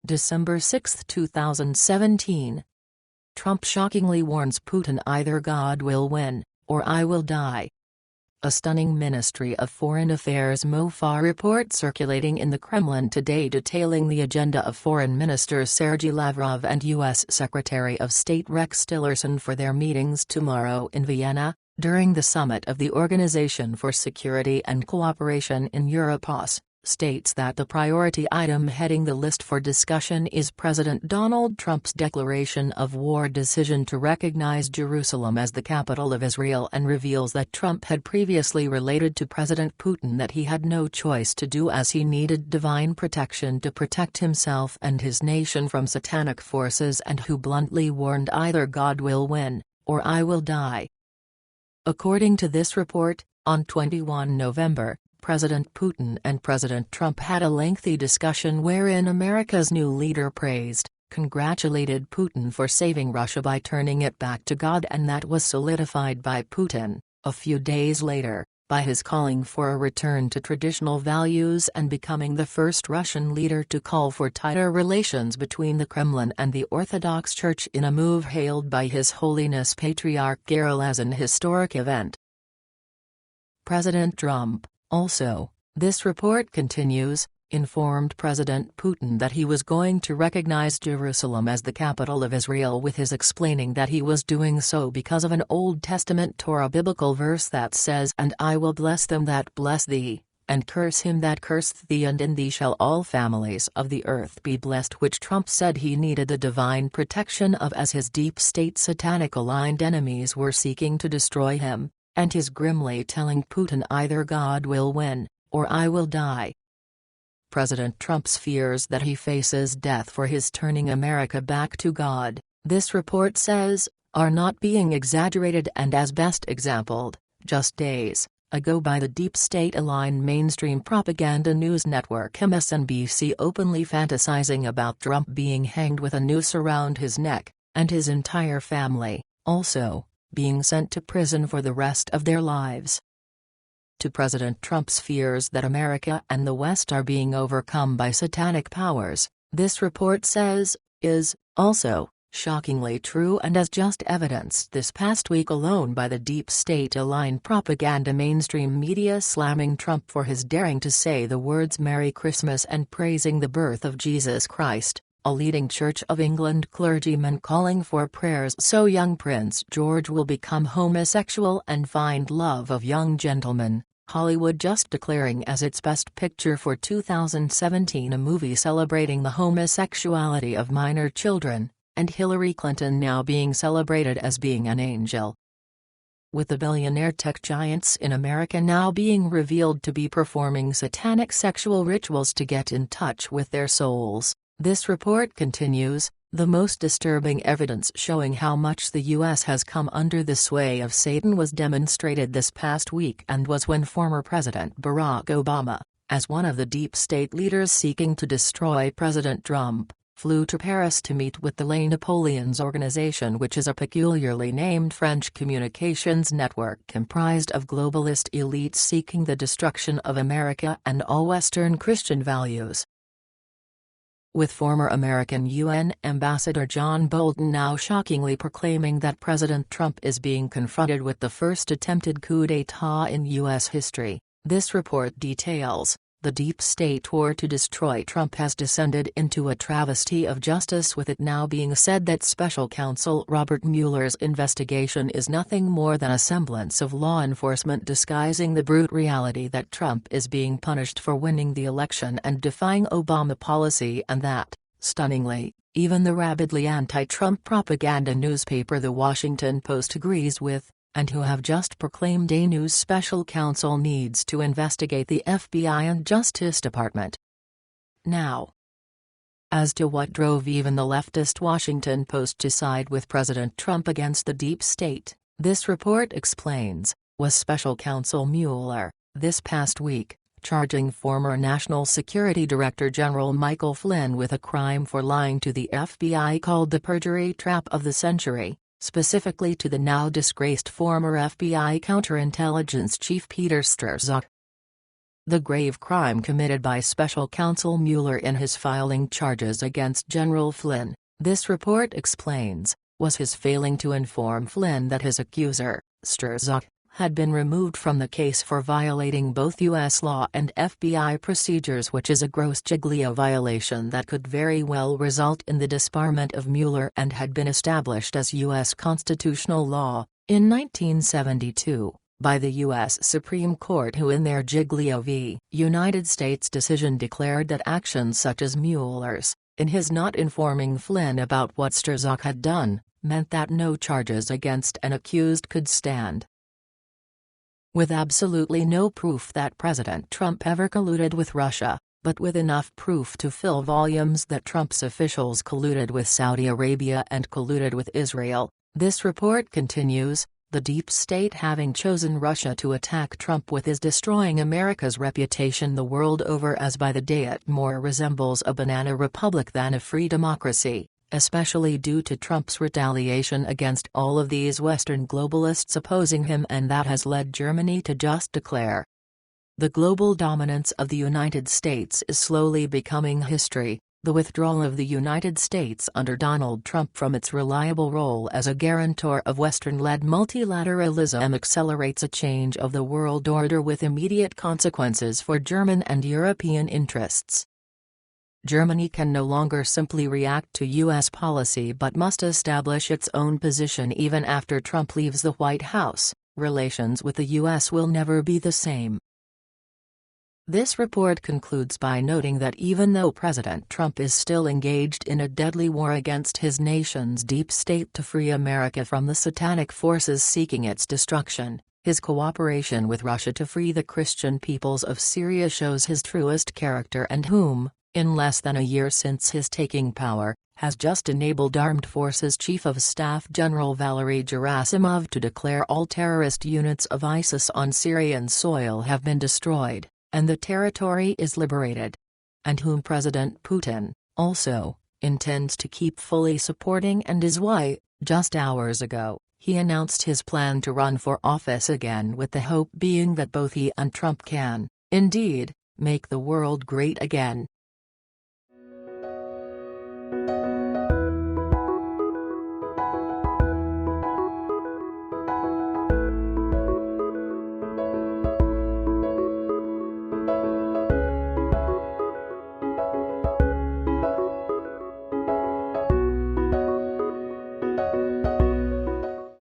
December 6, 2017. Trump shockingly warns Putin either God will win, or I will die. A stunning Ministry of Foreign Affairs MoFA report circulating in the Kremlin today detailing the agenda of Foreign Minister Sergey Lavrov and U.S. Secretary of State Rex Tillerson for their meetings tomorrow in Vienna, during the summit of the Organization for Security and Cooperation in Europe OSCE, states that the priority item heading the list for discussion is President Donald Trump's declaration of war decision to recognize Jerusalem as the capital of Israel, and reveals that Trump had previously related to President Putin that he had no choice to do as he needed divine protection to protect himself and his nation from satanic forces, and who bluntly warned either God will win, or I will die. According to this report, on 21 November, President Putin and President Trump had a lengthy discussion wherein America's new leader praised, congratulated Putin for saving Russia by turning it back to God, and that was solidified by Putin, a few days later, by his calling for a return to traditional values and becoming the first Russian leader to call for tighter relations between the Kremlin and the Orthodox Church, in a move hailed by His Holiness Patriarch Kirill as an historic event. President Trump, also, this report continues, informed President Putin that he was going to recognize Jerusalem as the capital of Israel, with his explaining that he was doing so because of an Old Testament Torah biblical verse that says, "And I will bless them that bless thee, and curse him that curseth thee, and in thee shall all families of the earth be blessed," which Trump said he needed the divine protection of as his deep state satanic aligned enemies were seeking to destroy him, and his grimly telling Putin either God will win, or I will die. President Trump's fears that he faces death for his turning America back to God, this report says, are not being exaggerated, and as best exampled, just days ago, by the deep state-aligned mainstream propaganda news network MSNBC, openly fantasizing about Trump being hanged with a noose around his neck, and his entire family, also, being sent to prison for the rest of their lives. To President Trump's fears that America and the West are being overcome by satanic powers, this report says, is, also, shockingly true, and as just evidenced this past week alone by the deep state-aligned propaganda mainstream media slamming Trump for his daring to say the words Merry Christmas and praising the birth of Jesus Christ, a leading Church of England clergyman calling for prayers so young Prince George will become homosexual and find love of young gentlemen, Hollywood just declaring as its best picture for 2017 a movie celebrating the homosexuality of minor children, and Hillary Clinton now being celebrated as being an angel. With the billionaire tech giants in America now being revealed to be performing satanic sexual rituals to get in touch with their souls, this report continues, the most disturbing evidence showing how much the U.S. has come under the sway of Satan was demonstrated this past week, and was when former President Barack Obama, as one of the deep state leaders seeking to destroy President Trump, flew to Paris to meet with the Les Napoleons organization, which is a peculiarly named French communications network comprised of globalist elites seeking the destruction of America and all Western Christian values. With former American UN Ambassador John Bolton now shockingly proclaiming that President Trump is being confronted with the first attempted coup d'état in U.S. history, this report details, the deep state war to destroy Trump has descended into a travesty of justice, with it now being said that Special Counsel Robert Mueller's investigation is nothing more than a semblance of law enforcement disguising the brute reality that Trump is being punished for winning the election and defying Obama policy, and that, stunningly, even the rabidly anti-Trump propaganda newspaper The Washington Post agrees with, and who have just proclaimed a new special counsel needs to investigate the FBI and Justice Department. Now, as to what drove even the leftist Washington Post to side with President Trump against the deep state, this report explains, was Special Counsel Mueller, this past week, charging former National Security Director General Michael Flynn with a crime for lying to the FBI called the perjury trap of the century, specifically to the now disgraced former FBI counterintelligence chief Peter Strzok. The grave crime committed by Special Counsel Mueller in his filing charges against General Flynn, this report explains, was his failing to inform Flynn that his accuser, Strzok, had been removed from the case for violating both U.S. law and FBI procedures, which is a gross Giglio violation that could very well result in the disbarment of Mueller and had been established as U.S. constitutional law, in 1972, by the U.S. Supreme Court, who in their Giglio v. United States decision declared that actions such as Mueller's, in his not informing Flynn about what Strzok had done, meant that no charges against an accused could stand. With absolutely no proof that President Trump ever colluded with Russia, but with enough proof to fill volumes that Trump's officials colluded with Saudi Arabia and colluded with Israel, this report continues, the deep state having chosen Russia to attack Trump with is destroying America's reputation the world over, as by the day it more resembles a banana republic than a free democracy, especially due to Trump's retaliation against all of these Western globalists opposing him, and that has led Germany to just declare. The global dominance of the United States is slowly becoming history. The withdrawal of the United States under Donald Trump from its reliable role as a guarantor of Western-led multilateralism accelerates a change of the world order with immediate consequences for German and European interests. Germany can no longer simply react to U.S. policy but must establish its own position even after Trump leaves the White House. Relations with the U.S. will never be the same. This report concludes by noting that even though President Trump is still engaged in a deadly war against his nation's deep state to free America from the satanic forces seeking its destruction, his cooperation with Russia to free the Christian peoples of Syria shows his truest character, and whom, in less than a year since his taking power, has just enabled Armed Forces Chief of Staff General Valery Gerasimov to declare all terrorist units of ISIS on Syrian soil have been destroyed, and the territory is liberated. And whom President Putin, also, intends to keep fully supporting, and is why, just hours ago, he announced his plan to run for office again, with the hope being that both he and Trump can, indeed, make the world great again.